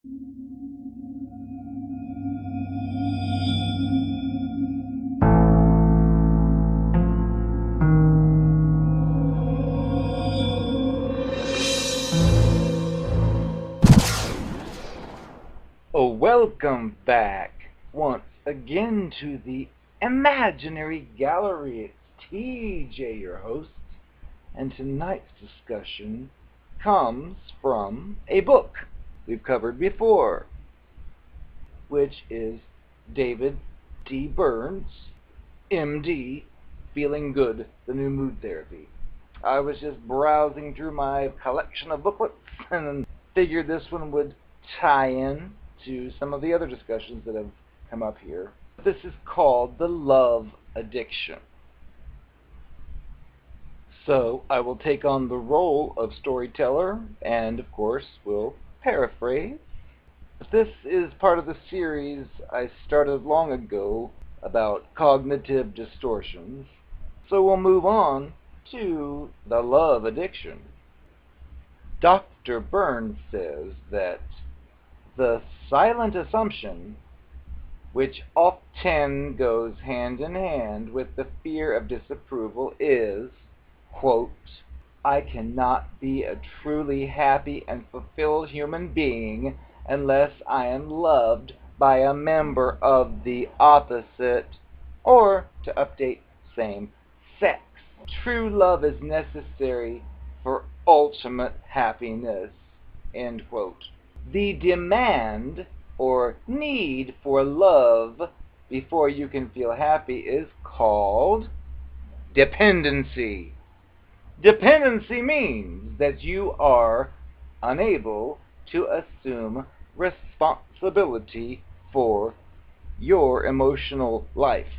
Oh, welcome back once again to the Imaginary Gallery. It's TJ, your host, and tonight's discussion comes from a book we've covered before, which is David D. Burns, MD, Feeling Good, the New Mood Therapy. I was just browsing through my collection of booklets and figured this one would tie in to some of the other discussions that have come up here. This is called The Love Addiction. So I will take on the role of storyteller and, of course, will paraphrase. This is part of the series I started long ago about cognitive distortions. So we'll move on to the love addiction. Dr. Burns says that the silent assumption, which often goes hand in hand with the fear of disapproval, is, quote, "I cannot be a truly happy and fulfilled human being unless I am loved by a member of the opposite, or, to update, same sex. True love is necessary for ultimate happiness," end quote. The demand or need for love before you can feel happy is called dependency. Dependency means that you are unable to assume responsibility for your emotional life.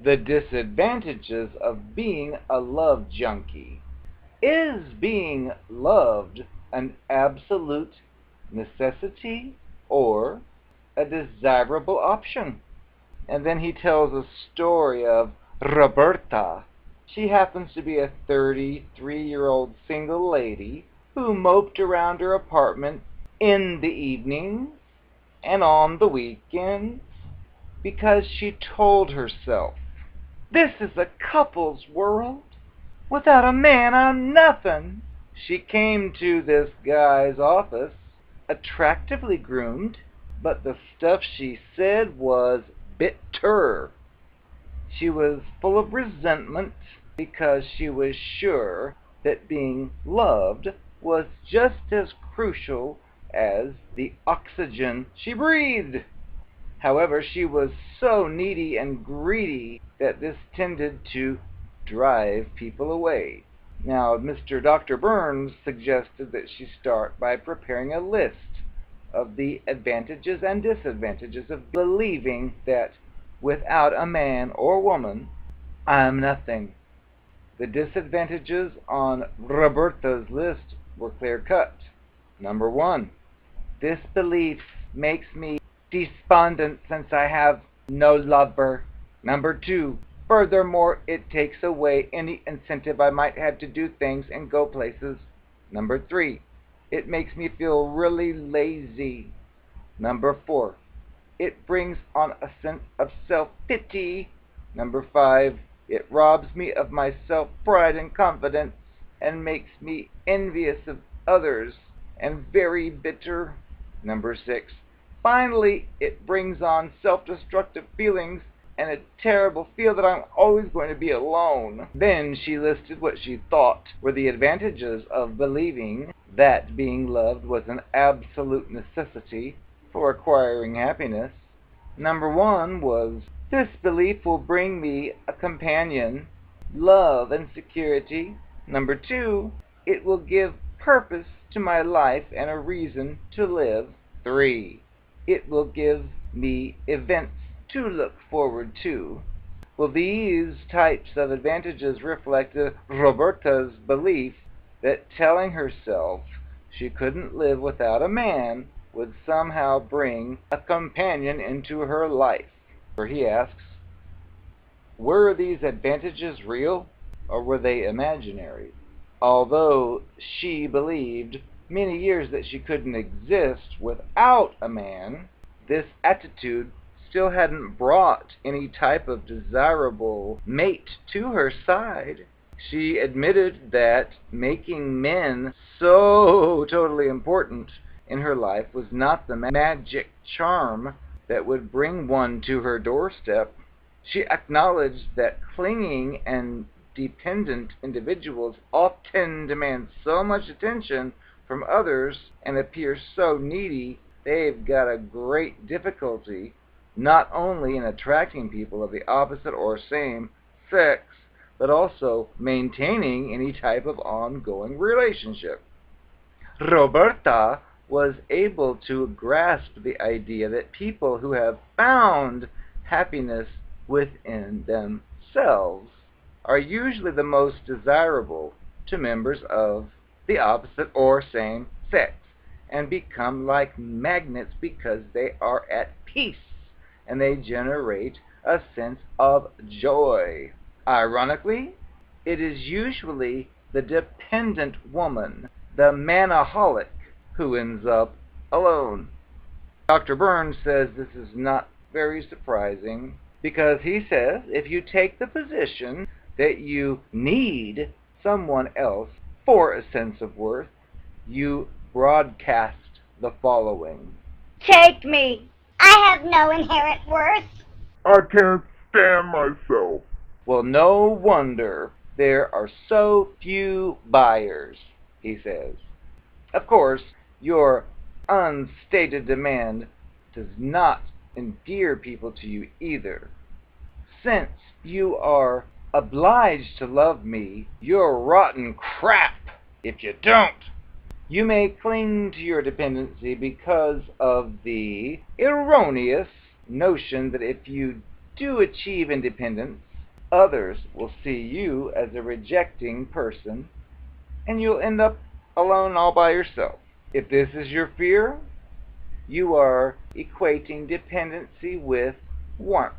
The disadvantages of being a love junkie. Is being loved an absolute necessity or a desirable option? And then he tells a story of Roberta. She happens to be a 33-year-old single lady who moped around her apartment in the evenings and on the weekends because she told herself, "This is a couple's world. Without a man, I'm nothing." She came to this guy's office attractively groomed, but the stuff she said was bitter. She was full of resentment because she was sure that being loved was just as crucial as the oxygen she breathed. However, she was so needy and greedy that this tended to drive people away. Now, Dr. Burns suggested that she start by preparing a list of the advantages and disadvantages of believing that without a man or woman, I'm nothing. The disadvantages on Roberta's list were clear-cut. Number 1, this belief makes me despondent since I have no lover. Number 2, furthermore, it takes away any incentive I might have to do things and go places. Number 3, it makes me feel really lazy. Number 4, it brings on a sense of self-pity. Number 5, it robs me of my self-pride and confidence and makes me envious of others and very bitter. Number 6, finally, it brings on self-destructive feelings and a terrible feel that I'm always going to be alone. Then she listed what she thought were the advantages of believing that being loved was an absolute necessity for acquiring happiness. Number 1 was, this belief will bring me a companion, love, and security. Number 2, it will give purpose to my life and a reason to live. 3, it will give me events to look forward to. Well, these types of advantages reflected Roberta's belief that telling herself she couldn't live without a man would somehow bring a companion into her life. For he asks, were these advantages real or were they imaginary? Although she believed many years that she couldn't exist without a man, this attitude still hadn't brought any type of desirable mate to her side. She admitted that making men so totally important in her life was not the magic charm that would bring one to her doorstep. She acknowledged that clinging and dependent individuals often demand so much attention from others and appear so needy, they've got a great difficulty not only in attracting people of the opposite or same sex, but also maintaining any type of ongoing relationship. Roberta was able to grasp the idea that people who have found happiness within themselves are usually the most desirable to members of the opposite or same sex, and become like magnets because they are at peace and they generate a sense of joy. Ironically, it is usually the dependent woman, the manaholic, who ends up alone. Dr. Burns says this is not very surprising because he says if you take the position that you need someone else for a sense of worth, you broadcast the following. Take me. I have no inherent worth. I can't stand myself. Well, no wonder there are so few buyers, he says. Of course, your unstated demand does not endear people to you either. Since you are obliged to love me, you're rotten crap if you don't. You may cling to your dependency because of the erroneous notion that if you do achieve independence, others will see you as a rejecting person and you'll end up alone all by yourself. If this is your fear, you are equating dependency with warmth.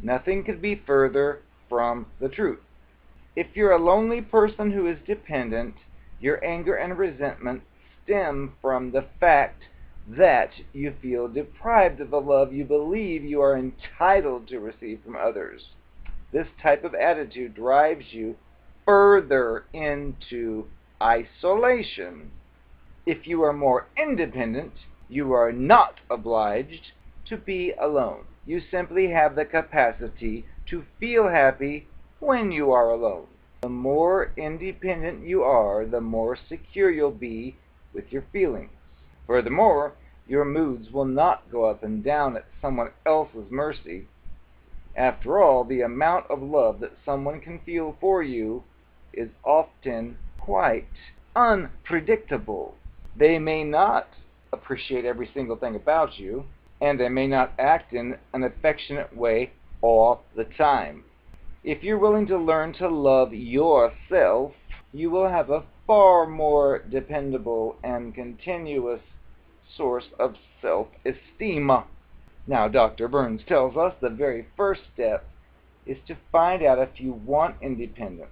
Nothing could be further from the truth. If you're a lonely person who is dependent, your anger and resentment stem from the fact that you feel deprived of the love you believe you are entitled to receive from others. This type of attitude drives you further into isolation. If you are more independent, you are not obliged to be alone. You simply have the capacity to feel happy when you are alone. The more independent you are, the more secure you'll be with your feelings. Furthermore, your moods will not go up and down at someone else's mercy. After all, the amount of love that someone can feel for you is often quite unpredictable. They may not appreciate every single thing about you, and they may not act in an affectionate way all the time. If you're willing to learn to love yourself, you will have a far more dependable and continuous source of self-esteem. Now, Dr. Burns tells us the very first step is to find out if you want independence.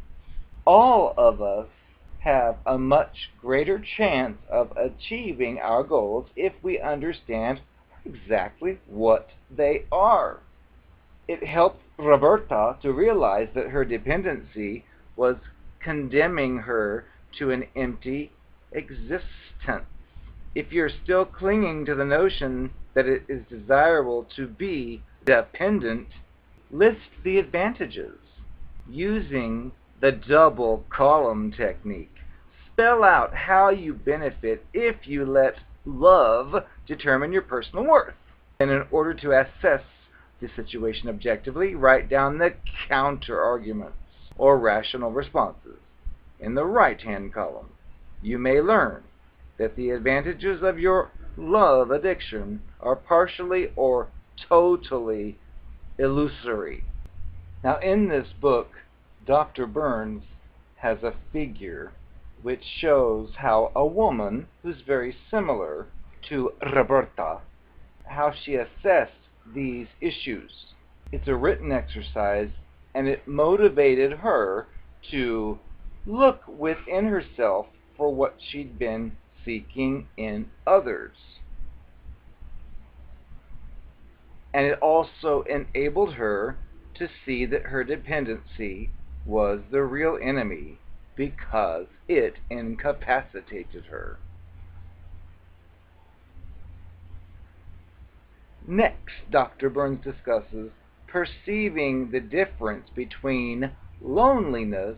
All of us have a much greater chance of achieving our goals if we understand exactly what they are. It helped Roberta to realize that her dependency was condemning her to an empty existence. If you're still clinging to the notion that it is desirable to be dependent, list the advantages. Using the double column technique, spell out how you benefit if you let love determine your personal worth. And in order to assess the situation objectively, write down the counter-arguments or rational responses. In the right-hand column, you may learn that the advantages of your love addiction are partially or totally illusory. Now, in this book, Dr. Burns has a figure which shows how a woman who's very similar to Roberta, how she assessed these issues. It's a written exercise, and it motivated her to look within herself for what she'd been seeking in others. And it also enabled her to see that her dependency was the real enemy because it incapacitated her. Next, Dr. Burns discusses perceiving the difference between loneliness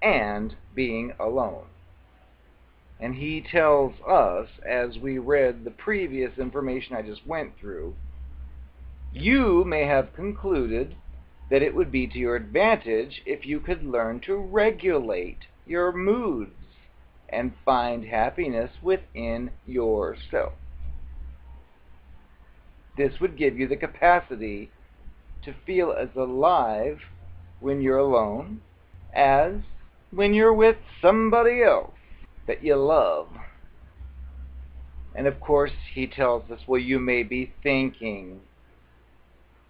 and being alone. And he tells us, as we read the previous information I just went through, you may have concluded that it would be to your advantage if you could learn to regulate your moods and find happiness within yourself. This would give you the capacity to feel as alive when you're alone as when you're with somebody else that you love. And of course, he tells us, well, you may be thinking,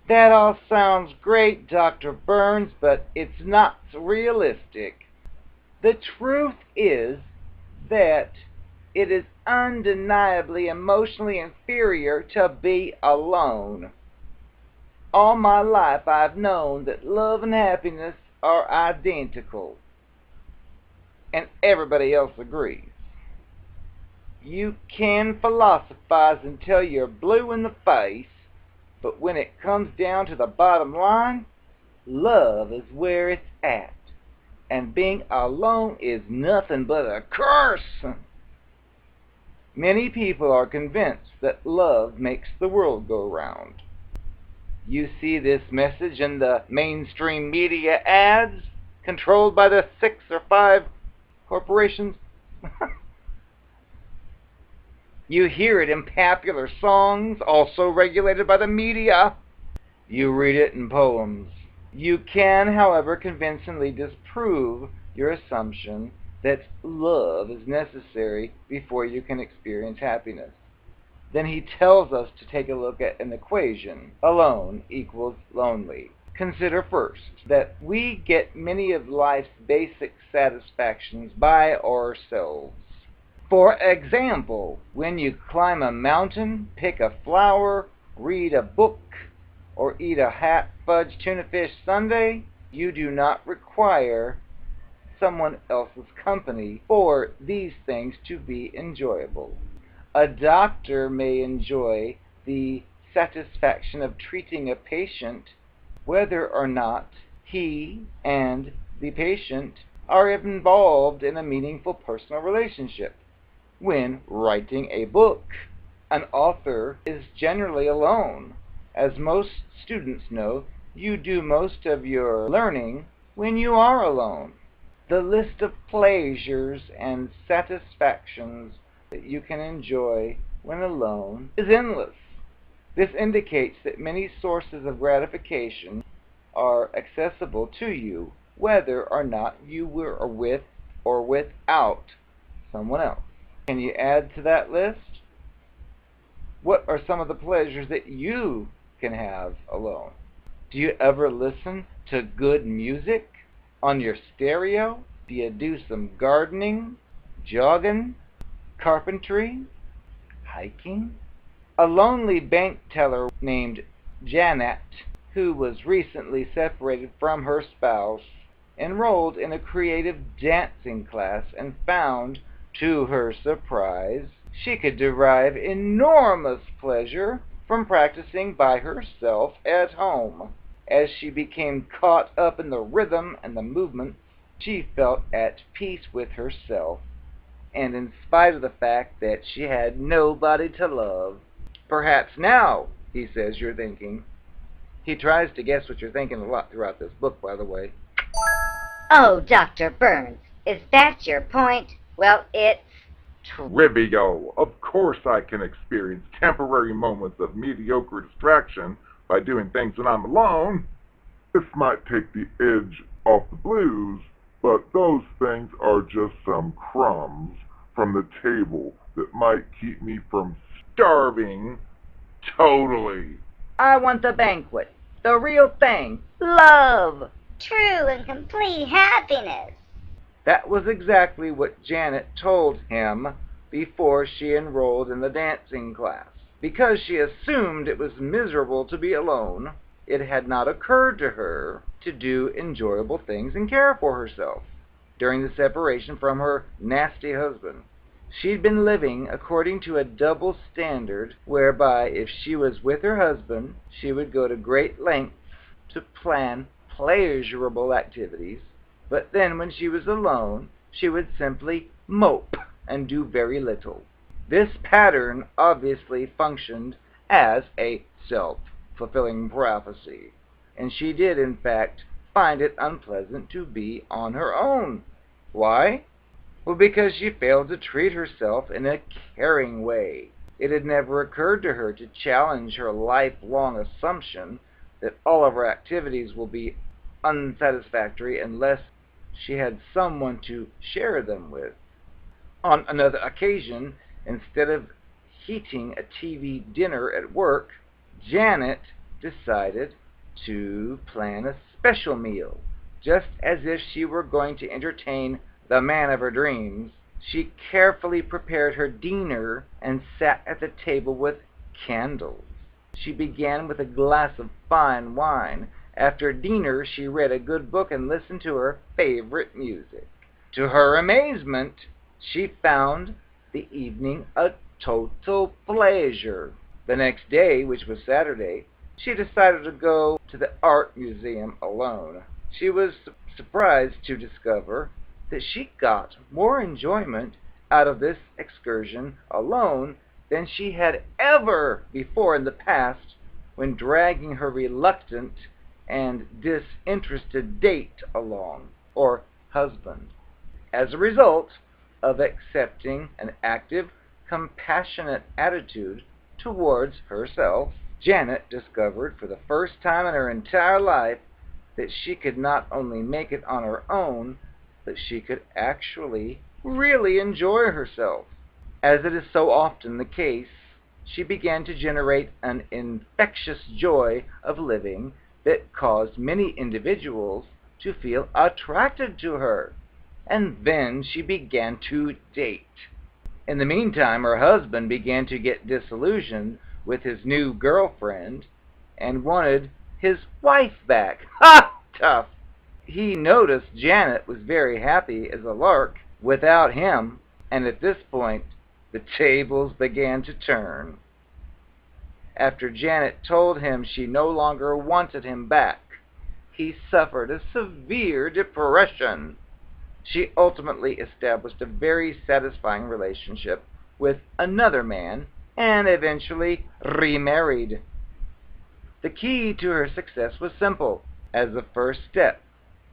that all sounds great, Dr. Burns, but it's not realistic. The truth is that it is undeniably emotionally inferior to be alone. All my life I've known that love and happiness are identical, and everybody else agrees. You can philosophize until you're blue in the face, but when it comes down to the bottom line, love is where it's at, and being alone is nothing but a curse. Many people are convinced that love makes the world go round. You see this message in the mainstream media ads controlled by the 6 or 5 corporations. You hear it in popular songs, also regulated by the media. You read it in poems. You can, however, convincingly disprove your assumption that love is necessary before you can experience happiness. Then he tells us to take a look at an equation. Alone equals lonely. Consider first that we get many of life's basic satisfactions by ourselves. For example, when you climb a mountain, pick a flower, read a book, or eat a hot fudge tuna fish sundae, you do not require someone else's company for these things to be enjoyable. A doctor may enjoy the satisfaction of treating a patient whether or not he and the patient are involved in a meaningful personal relationship. When writing a book, an author is generally alone. As most students know, you do most of your learning when you are alone. The list of pleasures and satisfactions that you can enjoy when alone is endless. This indicates that many sources of gratification are accessible to you, whether or not you were with or without someone else. Can you add to that list? What are some of the pleasures that you can have alone? Do you ever listen to good music on your stereo? Do you do some gardening, jogging, carpentry, hiking? A lonely bank teller named Janet, who was recently separated from her spouse, enrolled in a creative dancing class and found, to her surprise, she could derive enormous pleasure from practicing by herself at home. As she became caught up in the rhythm and the movement, she felt at peace with herself, and in spite of the fact that she had nobody to love. Perhaps now, he says, you're thinking. He tries to guess what you're thinking a lot throughout this book, by the way. Oh, Dr. Burns, is that your point? Well, it's Trivial. Of course I can experience temporary moments of mediocre distraction by doing things when I'm alone. This might take the edge off the blues, but those things are just some crumbs from the table that might keep me from starving totally. I want the banquet, the real thing, love. true and complete happiness. That was exactly what Janet told him before she enrolled in the dancing class. Because she assumed it was miserable to be alone, it had not occurred to her to do enjoyable things and care for herself. During the separation from her nasty husband, she'd been living according to a double standard whereby if she was with her husband, she would go to great lengths to plan pleasurable activities, but then when she was alone, she would simply mope and do very little. This pattern obviously functioned as a self-fulfilling prophecy, and she did, in fact, find it unpleasant to be on her own. Why? Well, because she failed to treat herself in a caring way. It had never occurred to her to challenge her lifelong assumption that all of her activities will be unsatisfactory unless she had someone to share them with. On another occasion, instead of heating a TV dinner at work, Janet decided to plan a special meal. Just as if she were going to entertain the man of her dreams, she carefully prepared her dinner and sat at the table with candles. She began with a glass of fine wine. After dinner, she read a good book and listened to her favorite music. To her amazement, she found the evening a total pleasure. The next day, which was Saturday, she decided to go to the art museum alone. She was surprised to discover that she got more enjoyment out of this excursion alone than she had ever before in the past when dragging her reluctant and disinterested date along, or husband. As a result of accepting an active, compassionate attitude towards herself, Janet discovered for the first time in her entire life that she could not only make it on her own, but she could actually really enjoy herself. As it is so often the case, she began to generate an infectious joy of living that caused many individuals to feel attracted to her. And then she began to date. In the meantime, her husband began to get disillusioned with his new girlfriend and wanted his wife back. Ha! Tough! He noticed Janet was very happy as a lark without him, and at this point, the tables began to turn. After Janet told him she no longer wanted him back, he suffered a severe depression. She ultimately established a very satisfying relationship with another man and eventually remarried. The key to her success was simple. As a first step,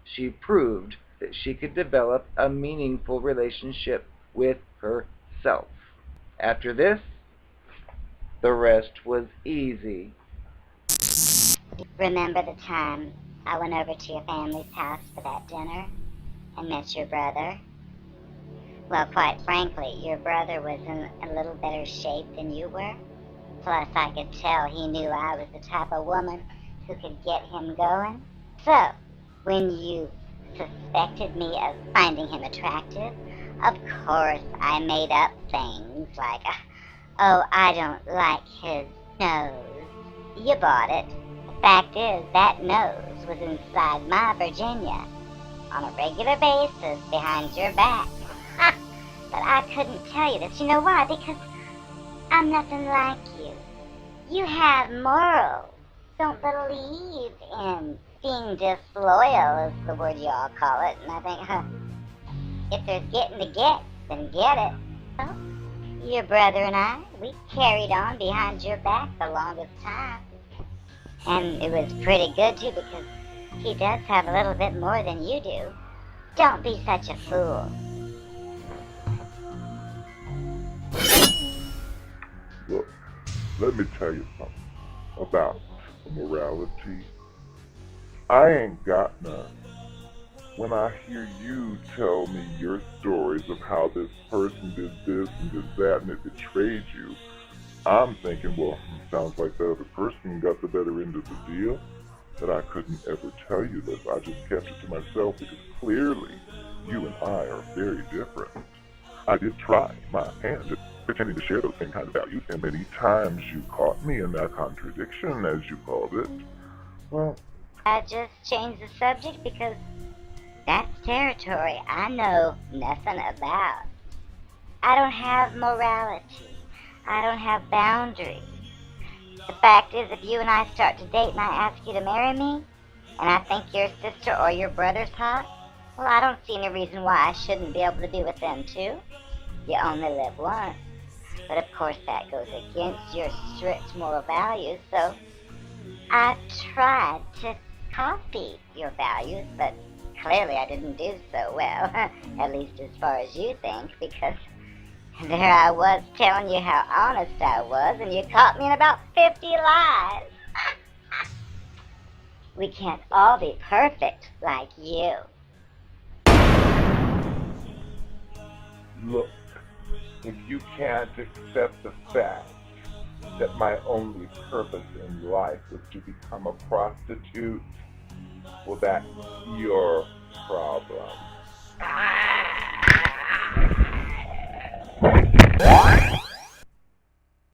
she proved that she could develop a meaningful relationship with herself. After this, the rest was easy. Remember the time I went over to your family's house for that dinner and met your brother? Well, quite frankly, your brother was in a little better shape than you were. Plus, I could tell he knew I was the type of woman who could get him going. So, when you suspected me of finding him attractive, of course I made up things like, oh, I don't like his nose. You bought it. The fact is, that nose was inside my Virginia on a regular basis behind your back. But I couldn't tell you this. You know why? Because I'm nothing like you. You have morals. Don't believe in being disloyal, is the word you all call it. And I think, if there's getting to get, then get it. So, your brother and I, we carried on behind your back the longest time. And it was pretty good, too, because he does have a little bit more than you do. Don't be such a fool. Look, let me tell you something about morality. I ain't got none. When I hear you tell me your stories of how this person did this and did that and it betrayed you, I'm thinking, well, sounds like the other person got the better end of the deal. But I couldn't ever tell you this. I just kept it to myself because clearly you and I are very different. I did try my hand at pretending to share those same kind of values, and many times you caught me in that contradiction, as you called it. Well, I just changed the subject because that's territory I know nothing about. I don't have morality. I don't have boundaries. The fact is, if you and I start to date and I ask you to marry me, and I think your sister or your brother's hot, well, I don't see any reason why I shouldn't be able to be with them too. You only live once. But of course that goes against your strict moral values, so I tried to copy your values, but clearly I didn't do so well, at least as far as you think, because there I was telling you how honest I was, and you caught me in about 50 lies. We can't all be perfect like you. look, if you can't accept the fact that my only purpose in life was to become a prostitute, well, that's your problem.